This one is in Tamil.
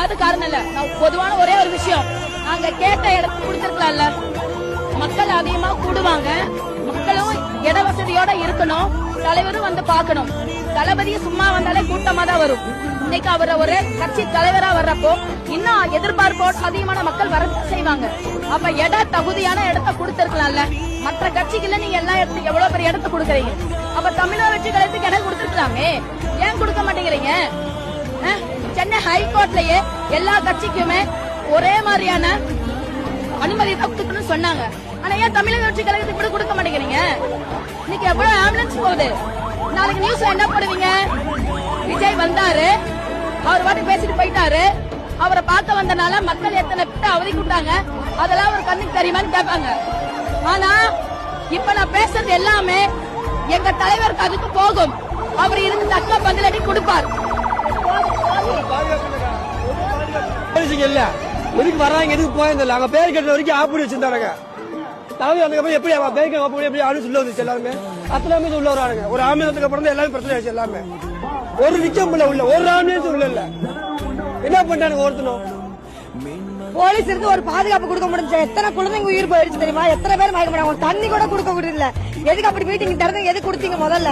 அது காரணம் இல்ல. பொதுவான ஒரே ஒரு விஷயம், நாங்க கேட்ட இடத்துக்கு கொடுத்திருக்கலாம்ல. மக்கள் அதிகமா கூடுவாங்க, மக்களும் இட வசதியோட இருக்கணும், தலைவரும் வந்து பாக்கணும். தளபதியும் சும்மா வந்தாலே கூட்டமா தான் வரும். இன்னைக்கு அவர் ஒரு கட்சி தலைவரா வர்றப்போ இன்னும் எதிர்பார்ப்போடு அதிகமான மக்கள் வர செய்வாங்க. அப்ப தகுதியான இடத்த கொடுத்திருக்கலாம்ல. மற்ற கட்சிகள்ல நீங்க எல்லா இடத்துக்கு எவ்வளவு பெரிய இடத்த கொடுக்கறீங்க. அப்ப தமிழக வெற்றி கழகத்துக்கு இடம் கொடுத்திருக்கலாமே, ஏன் கொடுக்க மாட்டேங்கிறீங்க? சென்னை ஹைகோர்ட்லயே எல்லா கட்சிக்குமே ஒரே மாதிரியான அனுமதி கொடுக்கணும்னு சொன்னாங்க. ஆனா ஏன் தமிழக வெற்றி கழகத்துக்கு கூட கொடுக்க மாட்டேங்கிறீங்க? இன்னைக்கு எவ்வளவு ஆம்புலன்ஸ் போகுது. நாளைக்கு நியூஸ்ல என்ன போடுவீங்க? விஜய் வந்தாரு, அவர் வாட்டி பேசிட்டு போயிட்டாரு, அவரை பார்க்க வந்தனால மக்கள் எத்தனை பேர் அவதிக்குட்டாங்க, அதெல்லாம் ஒரு கண்ணுக்கு தெரியுமான்னு கேட்பாங்க. ஆனா இப்ப நான் பேசுறது எல்லாமே எங்க தலைவருக்கு அதுக்கு போகும். அவர் இருந்து தக்க பதிலடி கொடுப்பார். இல்ல எதுக்கு வர்றாங்க, எதுக்கு போயிருந்தல அங்க பேர் கட்டுற வரைக்கும் ஆப்படி வச்சிருந்தாங்க. தலைவர் அதுக்கப்புறம் எப்படி பேர் கட்ட எப்படி ஆளு சொல்ல வந்துச்சு. எல்லாருமே அத்தனை உள்ள வராங்க. ஒரு ஆம்புலன்ஸுக்கு அப்புறம் எல்லாமே பிரச்சனை ஆச்சு. எல்லாமே ஒரு நிச்சயம் உள்ள ஒரு ஆம்புலன்ஸ் உள்ள இல்ல. என்ன பண்றாங்க ஒருத்தனும்? போலீஸ் இருந்து ஒரு பாதுகாப்பு கொடுக்க முடிஞ்சு எத்தனை குழந்தைங்க உயிர் போயிடுச்சு தெரியுமா? எத்தனை பேர் மயக்க மாட்டாங்க. தண்ணி கூட கொடுக்க முடியல. எதுக்கு அப்படி மீட்டிங் திறந்து எதுக்கு கொடுத்தீங்க முதல்ல?